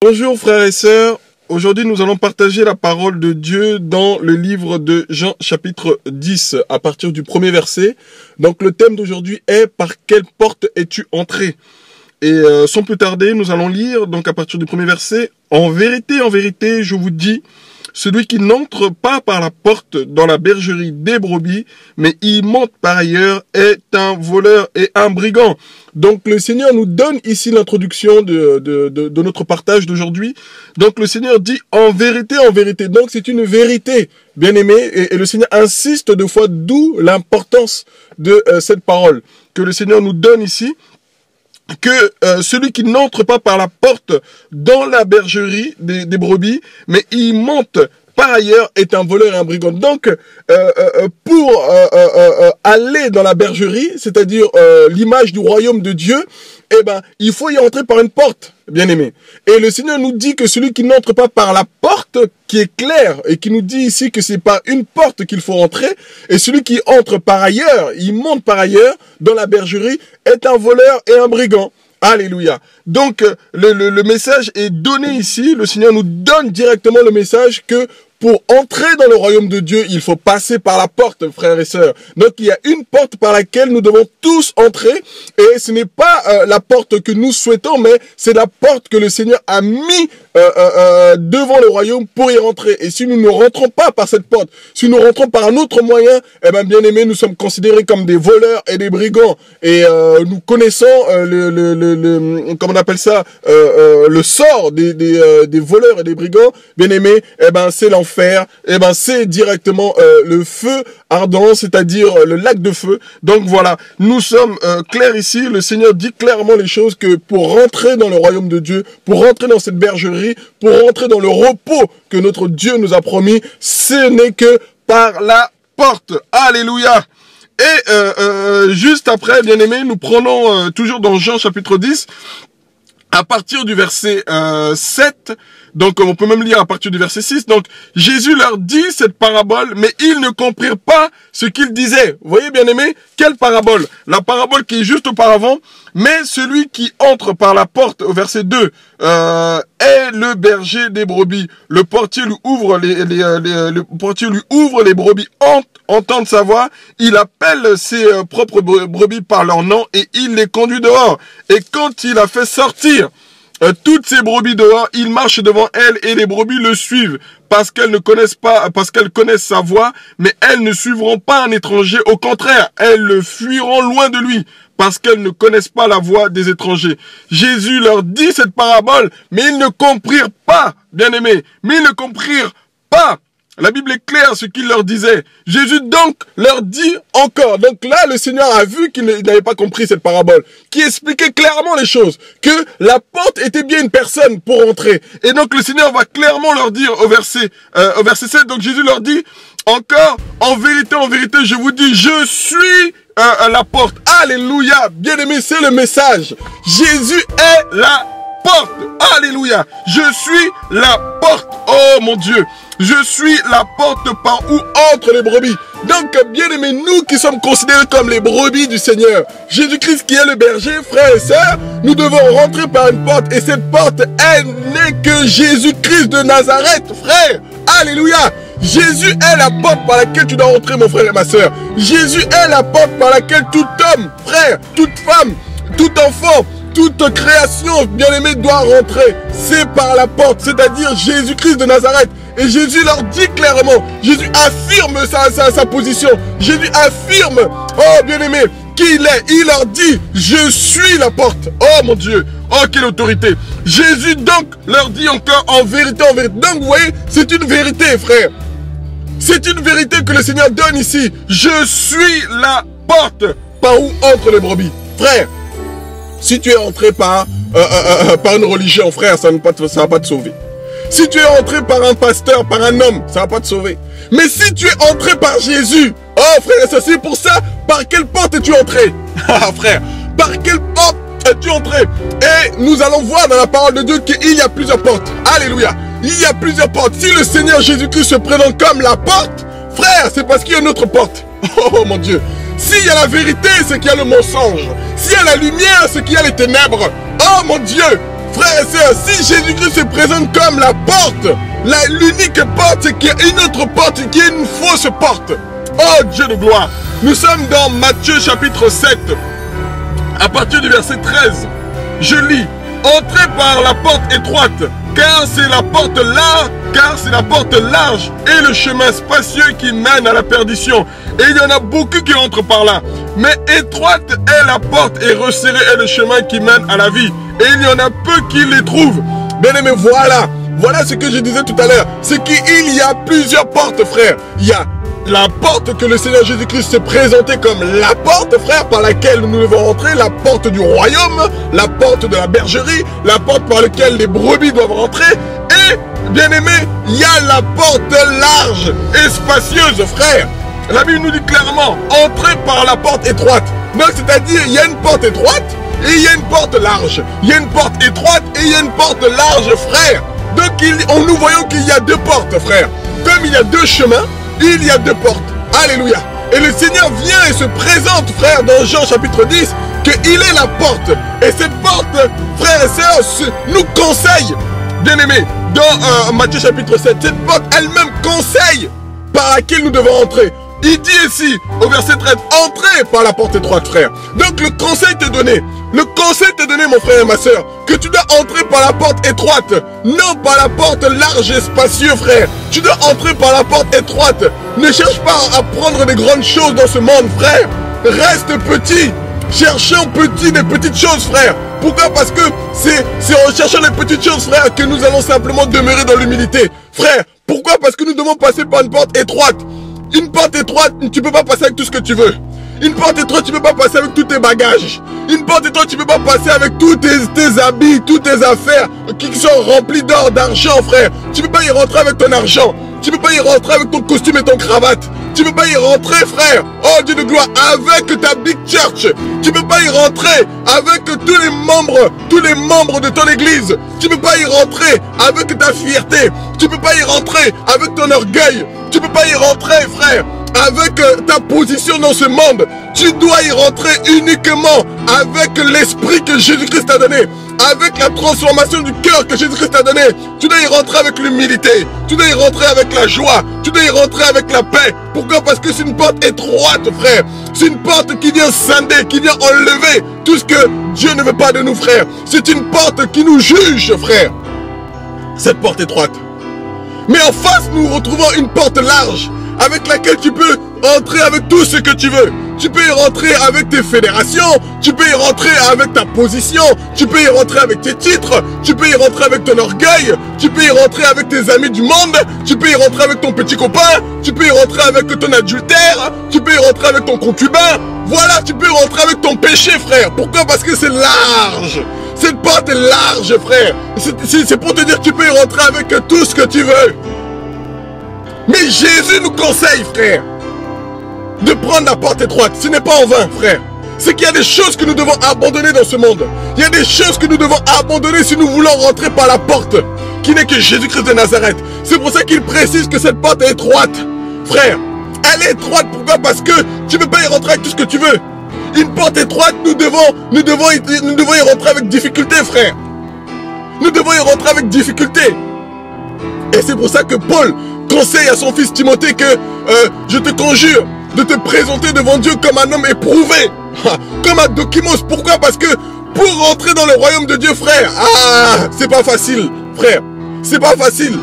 Bonjour frères et sœurs, aujourd'hui nous allons partager la parole de Dieu dans le livre de Jean chapitre 10 à partir du premier verset. Donc le thème d'aujourd'hui est « Par quelle porte es-tu entré ?» Et sans plus tarder, nous allons lire donc à partir du premier verset « En vérité, je vous dis, celui qui n'entre pas par la porte dans la bergerie des brebis, mais y monte par ailleurs, est un voleur et un brigand. » Donc le Seigneur nous donne ici l'introduction de notre partage d'aujourd'hui. Donc le Seigneur dit en vérité. Donc c'est une vérité, bien aimé. Et le Seigneur insiste deux fois, d'où l'importance de cette parole que le Seigneur nous donne ici. Que celui qui n'entre pas par la porte dans la bergerie des brebis, mais il monte par ailleurs est un voleur et un brigand. Donc, pour aller dans la bergerie, c'est-à-dire l'image du royaume de Dieu, eh ben, il faut y entrer par une porte, bien aimé. Et le Seigneur nous dit que celui qui n'entre pas par la porte, qui est claire, et qui nous dit ici que c'est par une porte qu'il faut entrer, et celui qui entre par ailleurs, il monte par ailleurs dans la bergerie, est un voleur et un brigand. Alléluia. Donc, le message est donné ici. Le Seigneur nous donne directement le message que pour entrer dans le royaume de Dieu, il faut passer par la porte, frères et sœurs. Donc, il y a une porte par laquelle nous devons tous entrer. Et ce n'est pas la porte que nous souhaitons, mais c'est la porte que le Seigneur a mis devant le royaume pour y rentrer. Et si nous ne rentrons pas par cette porte, si nous rentrons par un autre moyen, eh bien, bien aimés, nous sommes considérés comme des voleurs et des brigands. Et nous connaissons comment on appelle ça, le sort des voleurs et des brigands. Bien aimés, eh ben, c'est l'enfer. Eh ben, c'est directement le feu ardent, c'est-à-dire le lac de feu. Donc voilà, nous sommes clairs ici. Le Seigneur dit clairement les choses que pour rentrer dans le royaume de Dieu, pour rentrer dans cette bergerie, pour rentrer dans le repos que notre Dieu nous a promis, ce n'est que par la porte. Alléluia. Et juste après, bien aimé, nous prenons toujours dans Jean chapitre 10, à partir du verset 7, donc on peut même lire à partir du verset 6, donc Jésus leur dit cette parabole, mais ils ne comprirent pas ce qu'il disait. Vous voyez bien aimé, quelle parabole? La parabole qui est juste auparavant, mais celui qui entre par la porte, au verset 2, est le berger des brebis. Le portier lui ouvre les brebis, entendent sa voix, il appelle ses propres brebis par leur nom et il les conduit dehors. Et quand il a fait sortir toutes ces brebis dehors, il marche devant elles et les brebis le suivent parce qu'elles ne connaissent pas, parce qu'elles connaissent sa voix, mais elles ne suivront pas un étranger. Au contraire, elles le fuiront loin de lui parce qu'elles ne connaissent pas la voix des étrangers. Jésus leur dit cette parabole, mais ils ne comprirent pas, bien aimés, mais ils ne comprirent pas. La Bible est claire ce qu'il leur disait. Jésus donc leur dit encore. Donc là, le Seigneur a vu qu'il n'avait pas compris cette parabole, qui expliquait clairement les choses, que la porte était bien une personne pour entrer. Et donc le Seigneur va clairement leur dire au verset 7, donc Jésus leur dit encore, en vérité, je vous dis, je suis la porte. Alléluia. Bien aimé, c'est le message. Jésus est la porte. Alléluia. Je suis la porte. Oh mon Dieu. Je suis la porte par où entrent les brebis. Donc, bien aimés, nous qui sommes considérés comme les brebis du Seigneur, Jésus-Christ qui est le berger, frères et sœurs, nous devons rentrer par une porte. Et cette porte, elle n'est que Jésus-Christ de Nazareth, frère. Alléluia. Jésus est la porte par laquelle tu dois rentrer, mon frère et ma sœur. Jésus est la porte par laquelle tout homme, frère, toute femme, tout enfant, toute création, bien aimé, doit rentrer. C'est par la porte, c'est-à-dire Jésus-Christ de Nazareth. Et Jésus leur dit clairement, Jésus affirme sa position. Jésus affirme, oh bien-aimé, qui il est. Il leur dit, je suis la porte. Oh mon Dieu, oh quelle autorité. Jésus donc leur dit encore, en vérité. Donc vous voyez, c'est une vérité, frère. C'est une vérité que le Seigneur donne ici. Je suis la porte par où entrent les brebis. Frère, si tu es entré par une religion, frère, ça ne va pas te sauver. Si tu es entré par un pasteur, par un homme, ça va pas te sauver. Mais si tu es entré par Jésus, oh frère, c'est pour ça, par quelle porte es-tu entré? Ah frère, par quelle porte es-tu entré? Et nous allons voir dans la parole de Dieu qu'il y a plusieurs portes. Alléluia. Il y a plusieurs portes. Si le Seigneur Jésus-Christ se présente comme la porte, frère, c'est parce qu'il y a une autre porte. Oh mon Dieu. S'il y a la vérité, c'est qu'il y a le mensonge. S'il y a la lumière, c'est qu'il y a les ténèbres. Oh mon Dieu. Frères et sœurs, si Jésus-Christ se présente comme la porte, l'unique porte, c'est qu'il y a une autre porte, qui est une fausse porte. Oh Dieu de gloire. Nous sommes dans Matthieu chapitre 7, à partir du verset 13. Je lis, entrez par la porte étroite, car c'est la porte large et le chemin spacieux qui mène à la perdition. Et il y en a beaucoup qui entrent par là. Mais étroite est la porte et resserré est le chemin qui mène à la vie. Et il y en a peu qui les trouvent. Bien aimé, voilà ce que je disais tout à l'heure. C'est qu'il y a plusieurs portes, frère. Il y a la porte que le Seigneur Jésus-Christ s'est présenté comme la porte, frère, par laquelle nous devons entrer, la porte du royaume, la porte de la bergerie, la porte par laquelle les brebis doivent rentrer. Et, bien aimé, il y a la porte large et spacieuse, frère. La Bible nous dit clairement, entrez par la porte étroite. Donc, c'est-à-dire, il y a une porte étroite et il y a une porte large. Il y a une porte étroite et il y a une porte large, frère. Donc, nous voyons qu'il y a deux portes, frère. Comme il y a deux chemins, il y a deux portes. Alléluia. Et le Seigneur vient et se présente, frère, dans Jean chapitre 10, qu'il est la porte. Et cette porte, frères et sœurs, nous conseille, bien aimés, dans Matthieu chapitre 7, cette porte elle-même conseille par laquelle nous devons entrer. Il dit ici, au verset 13, entrez par la porte étroite, frère. Donc le conseil t'est donné. Le conseil t'est donné, mon frère et ma soeur, que tu dois entrer par la porte étroite, non par la porte large et spacieuse, frère. Tu dois entrer par la porte étroite. Ne cherche pas à prendre des grandes choses dans ce monde, frère. Reste petit. Cherchons petit des petites choses, frère. Pourquoi? Parce que c'est en cherchant les petites choses, frère, que nous allons simplement demeurer dans l'humilité. Frère, pourquoi? Parce que nous devons passer par une porte étroite. Une porte étroite, tu ne peux pas passer avec tout ce que tu veux. Une porte étroite, tu ne peux pas passer avec tous tes bagages. Une porte étroite, tu ne peux pas passer avec tous tes habits, toutes tes affaires qui sont remplies d'or, d'argent, frère. Tu ne peux pas y rentrer avec ton argent. Tu ne peux pas y rentrer avec ton costume et ton cravate. Tu ne peux pas y rentrer, frère. Oh Dieu de gloire, avec ta big church. Tu ne peux pas y rentrer avec tous les membres de ton église. Tu ne peux pas y rentrer avec ta fierté. Tu ne peux pas y rentrer avec ton orgueil. Tu ne peux pas y rentrer, frère, avec ta position dans ce monde. Tu dois y rentrer uniquement avec l'esprit que Jésus-Christ t'a donné, avec la transformation du cœur que Jésus-Christ t'a donné. Tu dois y rentrer avec l'humilité, tu dois y rentrer avec la joie, tu dois y rentrer avec la paix. Pourquoi? Parce que c'est une porte étroite, frère. C'est une porte qui vient scinder, qui vient enlever tout ce que Dieu ne veut pas de nous, frère. C'est une porte qui nous juge, frère. Cette porte étroite. Mais en face, nous retrouvons une porte large avec laquelle tu peux entrer avec tout ce que tu veux. Tu peux y rentrer avec tes fédérations, tu peux y rentrer avec ta position, tu peux y rentrer avec tes titres, tu peux y rentrer avec ton orgueil, tu peux y rentrer avec tes amis du monde, tu peux y rentrer avec ton petit copain, tu peux y rentrer avec ton adultère, tu peux y rentrer avec ton concubin. Voilà, tu peux y rentrer avec ton péché, frère. Pourquoi? Parce que c'est large. Cette porte est large, frère. C'est pour te dire que tu peux y rentrer avec tout ce que tu veux. Mais Jésus nous conseille, frère, de prendre la porte étroite. Ce n'est pas en vain, frère. C'est qu'il y a des choses que nous devons abandonner dans ce monde. Il y a des choses que nous devons abandonner si nous voulons rentrer par la porte qui n'est que Jésus-Christ de Nazareth. C'est pour ça qu'il précise que cette porte est étroite, frère. Elle est étroite, pourquoi? Parce que tu ne peux pas y rentrer avec tout ce que tu veux. Une porte étroite, nous devons y rentrer avec difficulté, frère. Nous devons y rentrer avec difficulté. Et c'est pour ça que Paul conseille à son fils Timothée que je te conjure de te présenter devant Dieu comme un homme éprouvé, comme un Dokimos. Pourquoi? Parce que pour rentrer dans le royaume de Dieu, frère, c'est pas facile, frère. C'est pas facile.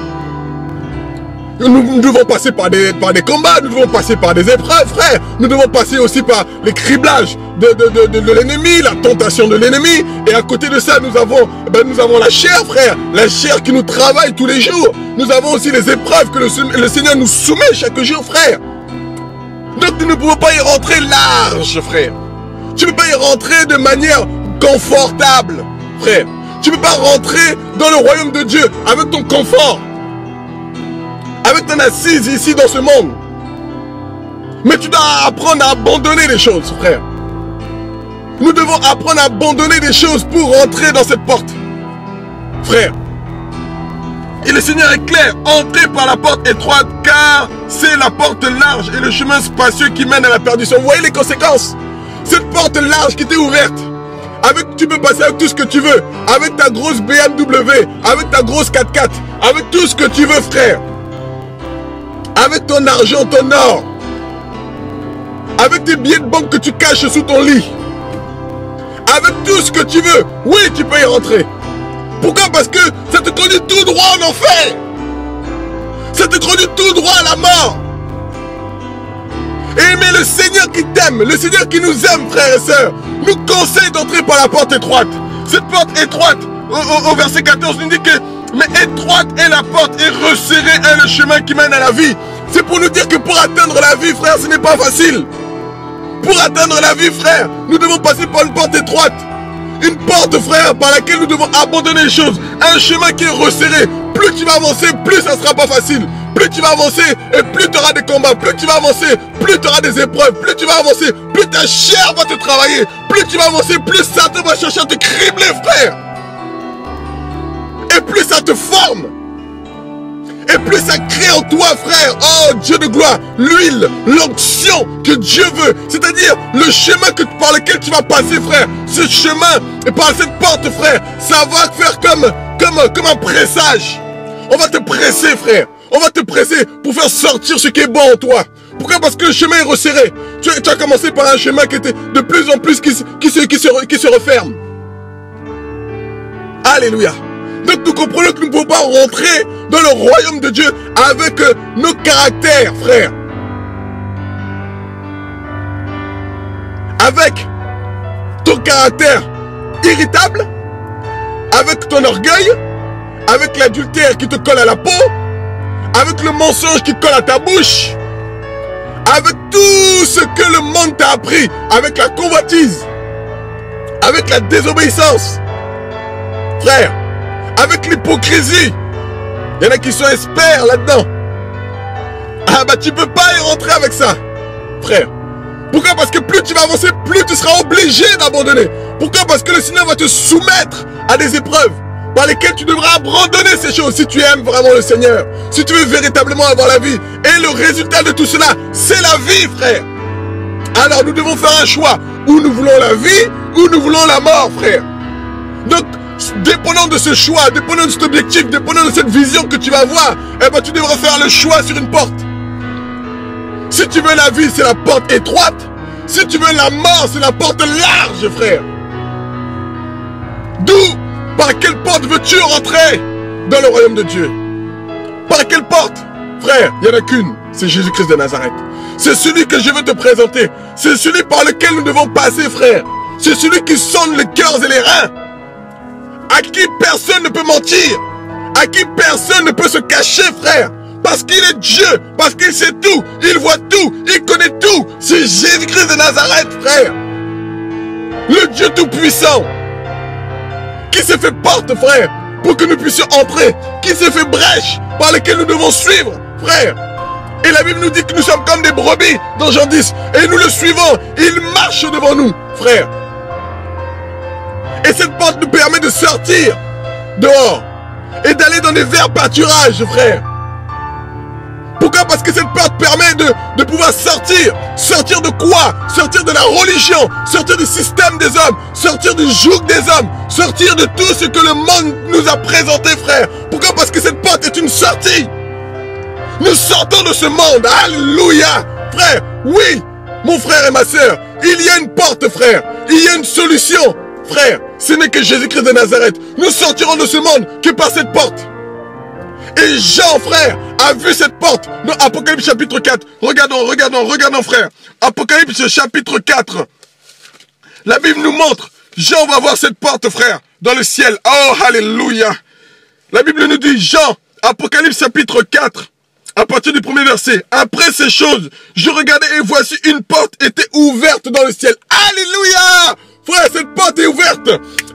Nous devons passer par des combats, nous devons passer par des épreuves, frère. Nous devons passer aussi par les criblages de l'ennemi, la tentation de l'ennemi. Et à côté de ça, nous avons la chair, frère. La chair qui nous travaille tous les jours. Nous avons aussi les épreuves que le Seigneur nous soumet chaque jour, frère. Donc nous ne pouvons pas y rentrer large, frère. Tu ne peux pas y rentrer de manière confortable, frère. Tu ne peux pas rentrer dans le royaume de Dieu avec ton confort, avec ton assise ici dans ce monde. Mais tu dois apprendre à abandonner les choses, frère. Nous devons apprendre à abandonner des choses pour rentrer dans cette porte. Frère. Et le Seigneur est clair. Entrez par la porte étroite, car c'est la porte large et le chemin spacieux qui mène à la perdition. Vous voyez les conséquences? Cette porte large qui t'est ouverte. Tu peux passer avec tout ce que tu veux. Avec ta grosse BMW, avec ta grosse 4x4, avec tout ce que tu veux, frère. Avec ton argent, ton or. Avec tes billets de banque que tu caches sous ton lit. Avec tout ce que tu veux. Oui, tu peux y rentrer. Pourquoi? Parce que ça te conduit tout droit en enfer. Ça te conduit tout droit à la mort. Mais le Seigneur qui t'aime, le Seigneur qui nous aime, frères et sœurs, nous conseille d'entrer par la porte étroite. Cette porte étroite, au verset 14, nous dit que mais étroite est la porte et resserré est le chemin qui mène à la vie. C'est pour nous dire que pour atteindre la vie, frère, ce n'est pas facile. Pour atteindre la vie, frère, nous devons passer par une porte étroite. Une porte, frère, par laquelle nous devons abandonner les choses. Un chemin qui est resserré. Plus tu vas avancer, plus ça ne sera pas facile. Plus tu vas avancer, et plus tu auras des combats. Plus tu vas avancer, plus tu auras des épreuves. Plus tu vas avancer, plus ta chair va te travailler. Plus tu vas avancer, plus Satan va chercher à te cribler, frère. Et plus ça te forme. Et plus ça crée en toi, frère, oh Dieu de gloire, l'huile, l'onction que Dieu veut. C'est-à-dire le chemin par lequel tu vas passer, frère. Ce chemin, et par cette porte, frère, ça va faire comme un pressage. On va te presser, frère. On va te presser pour faire sortir ce qui est bon en toi. Pourquoi? Parce que le chemin est resserré. Tu as commencé par un chemin qui était de plus en plus qui se referme. Alléluia. Donc nous comprenons que nous ne pouvons pas rentrer dans le royaume de Dieu avec nos caractères, frère. Avec ton caractère irritable, avec ton orgueil, avec l'adultère qui te colle à la peau, avec le mensonge qui colle à ta bouche, avec tout ce que le monde t'a appris, avec la convoitise, avec la désobéissance, frère. Avec l'hypocrisie. Il y en a qui sont experts là-dedans. Ah bah tu peux pas y rentrer avec ça, frère. Pourquoi? Parce que plus tu vas avancer, plus tu seras obligé d'abandonner. Pourquoi? Parce que le Seigneur va te soumettre à des épreuves par lesquelles tu devras abandonner ces choses si tu aimes vraiment le Seigneur. Si tu veux véritablement avoir la vie. Et le résultat de tout cela, c'est la vie, frère. Alors nous devons faire un choix. Où nous voulons la vie, ou nous voulons la mort, frère. Donc, dépendant de ce choix, dépendant de cet objectif, dépendant de cette vision que tu vas avoir, eh ben tu devras faire le choix sur une porte. Si tu veux la vie, c'est la porte étroite. Si tu veux la mort, c'est la porte large, frère. D'où, par quelle porte veux-tu rentrer dans le royaume de Dieu? Par quelle porte? Frère, il n'y en a qu'une, c'est Jésus-Christ de Nazareth. C'est celui que je veux te présenter. C'est celui par lequel nous devons passer, frère. C'est celui qui sonde les cœurs et les reins. À qui personne ne peut mentir, à qui personne ne peut se cacher, frère. Parce qu'il est Dieu, parce qu'il sait tout, il voit tout, il connaît tout. C'est Jésus-Christ de Nazareth, frère. Le Dieu tout-puissant, qui s'est fait porte, frère, pour que nous puissions entrer, qui s'est fait brèche, par laquelle nous devons suivre, frère. Et la Bible nous dit que nous sommes comme des brebis, dans Jean 10, et nous le suivons, il marche devant nous, frère. Et cette porte nous permet de sortir dehors et d'aller dans des verts pâturages, frère. Pourquoi? Parce que cette porte permet de pouvoir sortir. Sortir de quoi? Sortir de la religion, sortir du système des hommes, sortir du joug des hommes, sortir de tout ce que le monde nous a présenté, frère. Pourquoi? Parce que cette porte est une sortie. Nous sortons de ce monde. Alléluia. Frère, oui, mon frère et ma soeur, il y a une porte, frère. Il y a une solution. Frère, ce n'est que Jésus-Christ de Nazareth. Nous sortirons de ce monde que par cette porte. Et Jean, frère, a vu cette porte dans Apocalypse chapitre 4. Regardons, frère. Apocalypse chapitre 4. La Bible nous montre. Jean va voir cette porte, frère, dans le ciel. Oh, alléluia. La Bible nous dit, Jean, Apocalypse chapitre 4, à partir du premier verset. Après ces choses, je regardais et voici une porte était ouverte dans le ciel. Alléluia. Frère, cette porte est ouverte.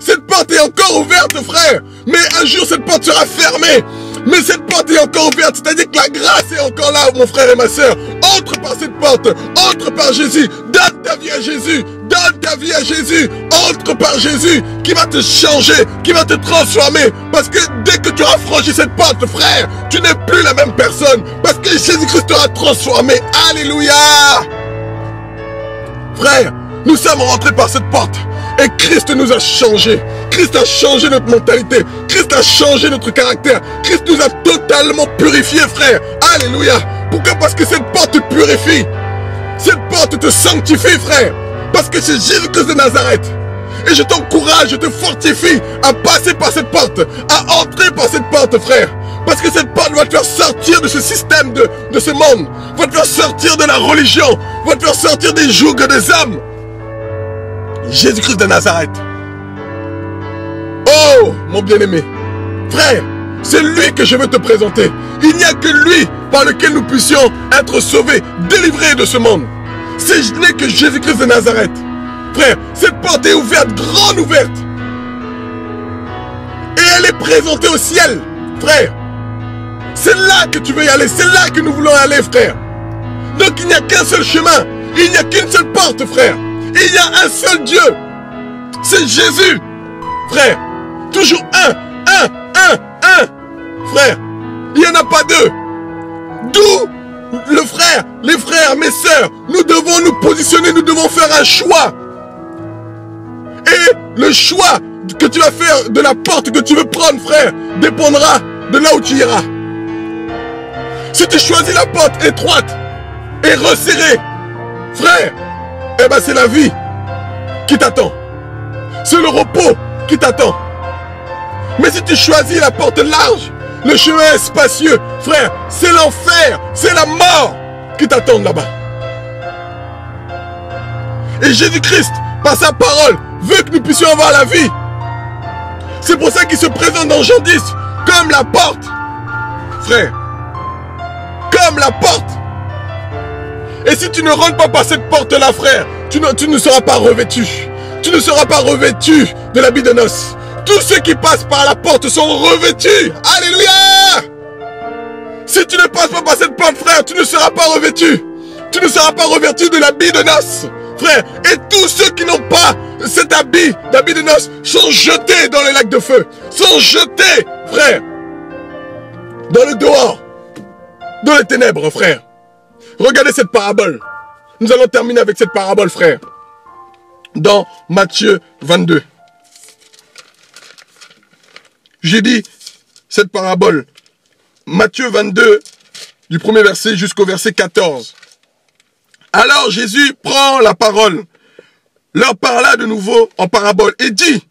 Cette porte est encore ouverte, frère. Mais un jour, cette porte sera fermée. Mais cette porte est encore ouverte, c'est-à-dire que la grâce est encore là, mon frère et ma soeur. Entre par cette porte, entre par Jésus, donne ta vie à Jésus, donne ta vie à Jésus, entre par Jésus, qui va te changer, qui va te transformer. Parce que dès que tu auras franchi cette porte, frère, tu n'es plus la même personne, parce que Jésus-Christ t'aura transformé. Alléluia! Frère, nous sommes rentrés par cette porte. Et Christ nous a changé. Christ a changé notre mentalité. Christ a changé notre caractère. Christ nous a totalement purifiés, frère. Alléluia. Pourquoi? Parce que cette porte te purifie. Cette porte te sanctifie, frère. Parce que c'est Jésus-Christ de Nazareth. Et je t'encourage, je te fortifie à passer par cette porte, à entrer par cette porte, frère. Parce que cette porte va te faire sortir de ce système, de ce monde. Va te faire sortir de la religion. Va te faire sortir des jougs des hommes. Jésus-Christ de Nazareth. Oh, mon bien-aimé. Frère, c'est lui que je veux te présenter. Il n'y a que lui par lequel nous puissions être sauvés, délivrés de ce monde. Ce n'est que Jésus-Christ de Nazareth. Frère, cette porte est ouverte, grande ouverte. Et elle est présentée au ciel, frère. C'est là que tu veux y aller, c'est là que nous voulons aller, frère. Donc il n'y a qu'un seul chemin, il n'y a qu'une seule porte, frère. Il y a un seul Dieu. C'est Jésus. Frère. Toujours un. Frère. Il n'y en a pas deux. D'où le frère, les frères, mes sœurs, nous devons nous positionner, nous devons faire un choix. Et le choix que tu vas faire de la porte que tu veux prendre, frère, dépendra de là où tu iras. Si tu choisis la porte étroite et resserrée, frère, eh bien c'est la vie qui t'attend. C'est le repos qui t'attend. Mais si tu choisis la porte large, le chemin est spacieux, frère, c'est l'enfer, c'est la mort qui t'attend là-bas. Et Jésus-Christ, par sa parole, veut que nous puissions avoir la vie. C'est pour ça qu'il se présente dans Jean 10 comme la porte. Frère, comme la porte. Et si tu ne rentres pas par cette porte-là, frère, tu ne seras pas revêtu. Tu ne seras pas revêtu de l'habit de noces. Tous ceux qui passent par la porte sont revêtus. Alléluia! Si tu ne passes pas par cette porte, frère, tu ne seras pas revêtu. Tu ne seras pas revêtu de l'habit de noces, frère. Et tous ceux qui n'ont pas cet habit de noces sont jetés dans les lacs de feu. Sont jetés, frère, dans le dehors, dans les ténèbres, frère. Regardez cette parabole. Nous allons terminer avec cette parabole, frère. Dans Matthieu 22. J'ai dit cette parabole. Matthieu 22, du premier verset jusqu'au verset 14. Alors Jésus prend la parole, leur parla de nouveau en parabole et dit: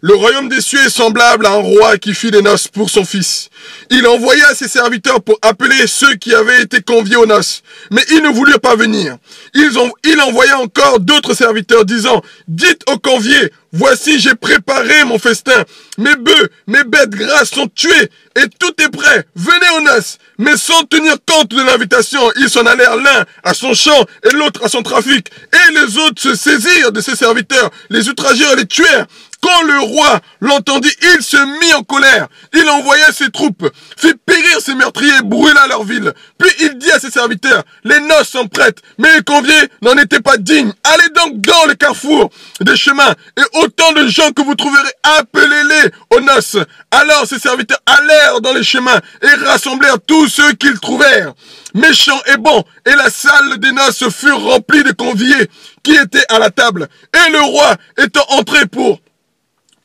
le royaume des cieux est semblable à un roi qui fit des noces pour son fils. Il envoya ses serviteurs pour appeler ceux qui avaient été conviés aux noces, mais ils ne voulurent pas venir. Il envoya encore d'autres serviteurs disant: dites aux conviés, voici j'ai préparé mon festin, mes bœufs, mes bêtes grasses sont tués et tout est prêt, venez aux noces. Mais sans tenir compte de l'invitation, ils s'en allèrent l'un à son champ et l'autre à son trafic. Et les autres se saisirent de ses serviteurs, les outragèrent et les tuèrent. Quand le roi l'entendit, il se mit en colère. Il envoya ses troupes, fit périr ses meurtriers, brûla leur ville. Puis il dit à ses serviteurs: les noces sont prêtes, mais les conviés n'en étaient pas dignes. Allez donc dans le carrefour des chemins, et autant de gens que vous trouverez, appelez-les aux noces. Alors ses serviteurs allèrent dans les chemins et rassemblèrent tous ceux qu'ils trouvèrent, méchants et bons, et la salle des noces fut remplie de conviés qui étaient à la table. Et le roi étant entré pour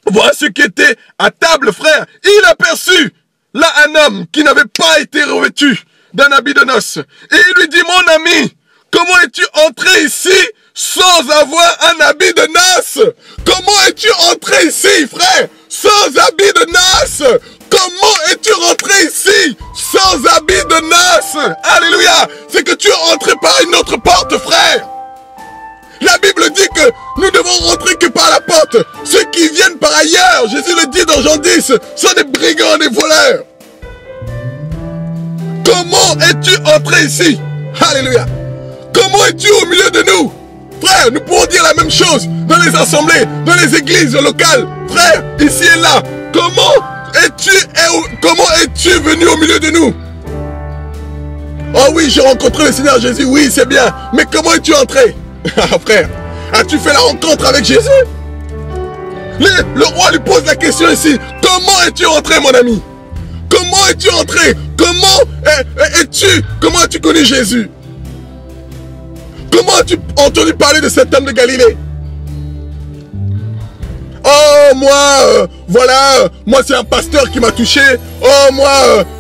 voir ce qui était à table, frère, il aperçut là un homme qui n'avait pas été revêtu d'un habit de noces. Et il lui dit: mon ami, comment es-tu entré ici sans avoir un habit de noces? Comment es-tu entré ici, frère, sans habit de noces? Comment es-tu rentré ici sans habit de noces? Alléluia! C'est que tu es entré par une autre porte, frère. La Bible dit que nous devons rentrer que par la porte. Ceux qui viennent par ailleurs, Jésus le dit dans Jean 10, sont des brigands, des voleurs. Comment es-tu entré ici? Alléluia. Comment es-tu au milieu de nous? Frère, nous pourrons dire la même chose dans les assemblées, dans les églises locales. frère, ici et là, comment es-tu venu au milieu de nous? Oh oui, j'ai rencontré le Seigneur Jésus, oui, c'est bien. Mais comment es-tu entré? Frère, as-tu fait la rencontre avec Jésus? Le roi lui pose la question ici. Comment es-tu entré, mon ami? Comment es-tu entré? Comment as-tu connu Jésus? Comment as-tu entendu parler de cet homme de Galilée? Oh, moi, voilà, moi c'est un pasteur qui m'a touché. Oh, moi,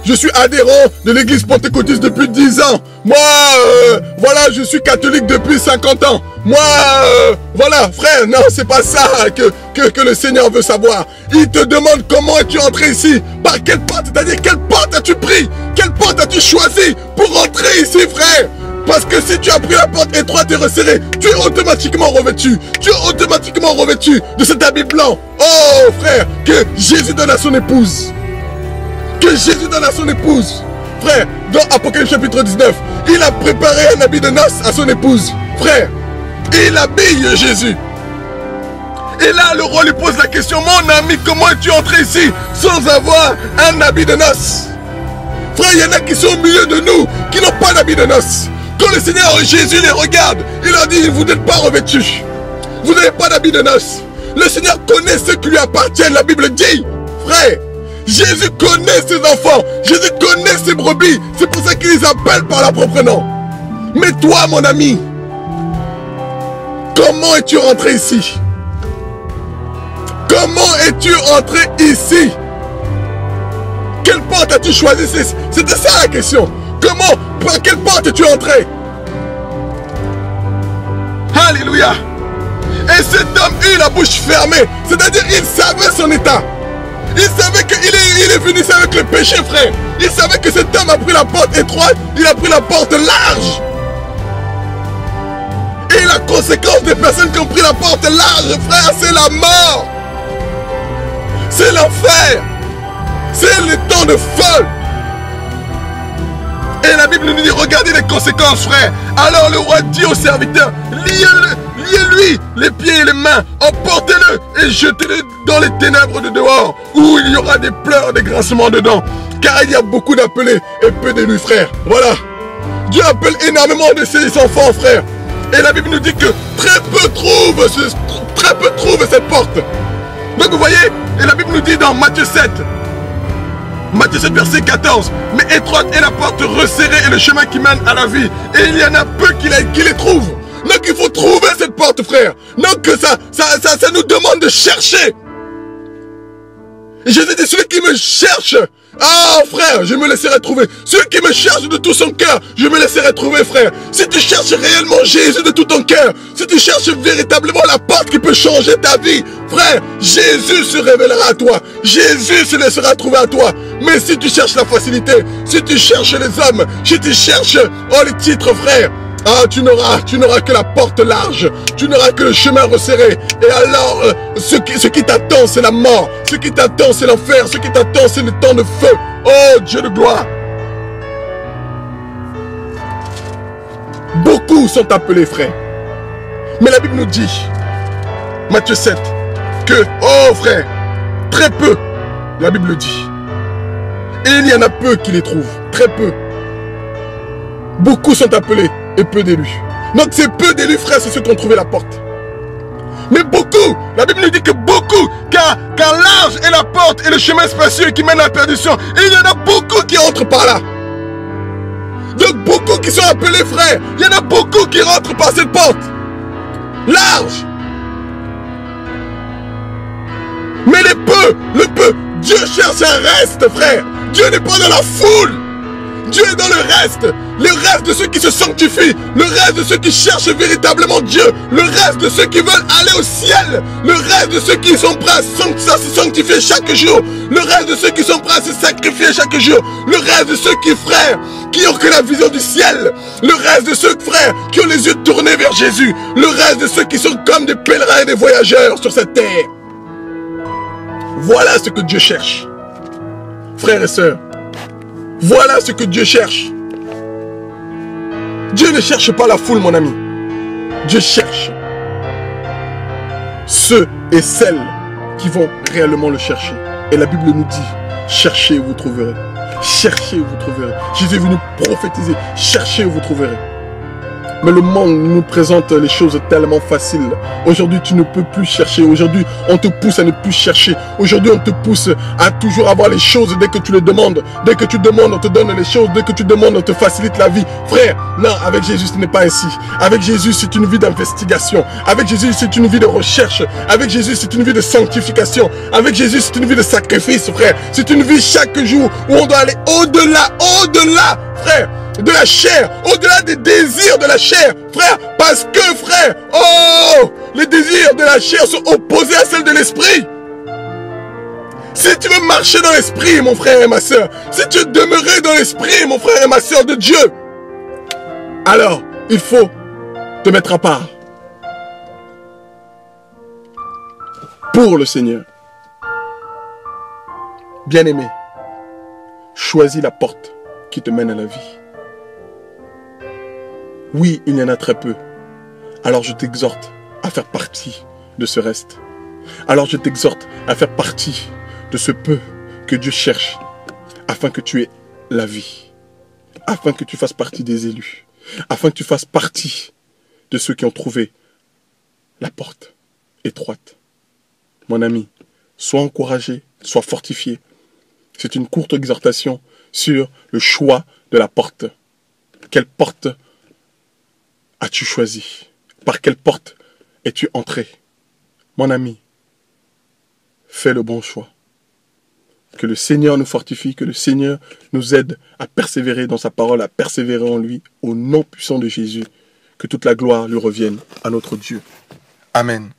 je suis adhérent de l'église pentecôtiste depuis 10 ans. Moi, voilà, je suis catholique depuis 50 ans. Moi, voilà, frère, non, c'est pas ça que le Seigneur veut savoir. Il te demande comment es-tu entré ici. Par quelle porte, c'est-à-dire quelle porte as-tu pris? Quelle porte as-tu choisi pour rentrer ici, frère? Parce que si tu as pris la porte étroite et resserrée, tu es automatiquement revêtu. Tu es automatiquement revêtu de cet habit blanc. Oh frère, que Jésus donne à son épouse. Que Jésus donne à son épouse. Frère, dans Apocalypse chapitre 19, il a préparé un habit de noces à son épouse. Frère, il habille Jésus. Et là, le roi lui pose la question, mon ami, comment es-tu entré ici sans avoir un habit de noces? Frère, il y en a qui sont au milieu de nous, qui n'ont pas d'habit de noces. Quand le Seigneur Jésus les regarde, il leur dit, vous n'êtes pas revêtus. Vous n'avez pas d'habit de noces. Le Seigneur connaît ceux qui lui appartiennent. La Bible dit, frère, Jésus connaît ses enfants. Jésus connaît ses brebis. C'est pour ça qu'il les appelle par leur propre nom. Mais toi, mon ami, comment es-tu rentré ici? Comment es-tu entré ici? Quelle porte as-tu choisi? C'était ça la question. Comment? Par quelle porte es-tu entré? Alléluia. Et cet homme eut la bouche fermée. C'est-à-dire il savait son état. Il savait qu'il est venu ici avec le péché, frère. Il savait que cet homme a pris la porte étroite. Il a pris la porte large. Et la conséquence des personnes qui ont pris la porte large, frère, c'est la mort. C'est l'enfer. C'est le temps de feu. Et la Bible nous dit, regardez les conséquences, frère. Alors le roi dit au serviteur, liez-lui les pieds et les mains, emportez-le et jetez-le dans les ténèbres de dehors, où il y aura des pleurs, des grincements de dents. Car il y a beaucoup d'appelés et peu d'élus, frère. Voilà. Dieu appelle énormément de ses enfants, frère. Et la Bible nous dit que très peu trouvent cette porte. Donc vous voyez, et la Bible nous dit dans Matthieu 7, verset 14, mais étroite est la porte resserrée et le chemin qui mène à la vie, et il y en a peu qui les trouvent. Donc il faut trouver cette porte, frère. Donc ça nous demande de chercher. Et Jésus dit, celui qui me cherche, ah frère, je me laisserai trouver. Celui qui me cherche de tout son cœur, je me laisserai trouver, frère. Si tu cherches réellement Jésus de tout ton cœur, si tu cherches véritablement la porte qui peut changer ta vie, frère, Jésus se révélera à toi. Jésus se laissera trouver à toi. Mais si tu cherches la facilité, si tu cherches les hommes, si tu cherches les titres, frère, ah, tu n'auras que la porte large, tu n'auras que le chemin resserré. Et alors, ce qui t'attend, c'est la mort. Ce qui t'attend, c'est l'enfer. Ce qui t'attend, c'est le temps de feu. Oh, Dieu de gloire. Beaucoup sont appelés, frère. Mais la Bible nous dit, Matthieu 7, que, oh frère, très peu, la Bible dit. Et il y en a peu qui les trouvent, très peu. Beaucoup sont appelés et peu d'élus. Donc c'est peu d'élus, frère, c'est ceux qui ont trouvé la porte. Mais beaucoup, la Bible nous dit que beaucoup, car large est la porte et le chemin spacieux qui mène à la perdition. Et il y en a beaucoup qui entrent par là. Donc beaucoup qui sont appelés, frère. Il y en a beaucoup qui rentrent par cette porte. Large. Mais le peu, Dieu cherche un reste, frère. Dieu n'est pas dans la foule. Dieu est dans le reste de ceux qui se sanctifient, le reste de ceux qui cherchent véritablement Dieu, le reste de ceux qui veulent aller au ciel, le reste de ceux qui sont prêts à se sanctifier chaque jour, le reste de ceux qui sont prêts à se sacrifier chaque jour, le reste de ceux qui, frères, qui ont que la vision du ciel, le reste de ceux, frères, qui ont les yeux tournés vers Jésus, le reste de ceux qui sont comme des pèlerins et des voyageurs sur cette terre. Voilà ce que Dieu cherche, frères et sœurs. Voilà ce que Dieu cherche. Dieu ne cherche pas la foule, mon ami. Dieu cherche ceux et celles qui vont réellement le chercher. Et la Bible nous dit, cherchez et vous trouverez. Cherchez et vous trouverez. Jésus est venu prophétiser, cherchez et vous trouverez. Mais le monde nous présente les choses tellement faciles. Aujourd'hui, tu ne peux plus chercher. Aujourd'hui, on te pousse à ne plus chercher. Aujourd'hui, on te pousse à toujours avoir les choses dès que tu les demandes. Dès que tu demandes, on te donne les choses. Dès que tu demandes, on te facilite la vie. Frère, non, avec Jésus, ce n'est pas ainsi. Avec Jésus, c'est une vie d'investigation. Avec Jésus, c'est une vie de recherche. Avec Jésus, c'est une vie de sanctification. Avec Jésus, c'est une vie de sacrifice, frère. C'est une vie chaque jour où on doit aller au-delà, frère, de la chair, au-delà des désirs de la chair, frère, parce que, frère, oh, les désirs de la chair sont opposés à celles de l'esprit. Si tu veux marcher dans l'esprit, mon frère et ma soeur, si tu veux demeurer dans l'esprit, mon frère et ma soeur de Dieu, alors, il faut te mettre à part pour le Seigneur. Bien-aimé, choisis la porte qui te mène à la vie. Oui, il y en a très peu. Alors je t'exhorte à faire partie de ce reste. Alors je t'exhorte à faire partie de ce peu que Dieu cherche afin que tu aies la vie. Afin que tu fasses partie des élus. Afin que tu fasses partie de ceux qui ont trouvé la porte étroite. Mon ami, sois encouragé, sois fortifié. C'est une courte exhortation sur le choix de la porte. Quelle porte as-tu choisi? Par quelle porte es-tu entré? Mon ami, fais le bon choix. Que le Seigneur nous fortifie, que le Seigneur nous aide à persévérer dans sa parole, à persévérer en lui, au nom puissant de Jésus. Que toute la gloire lui revienne à notre Dieu. Amen.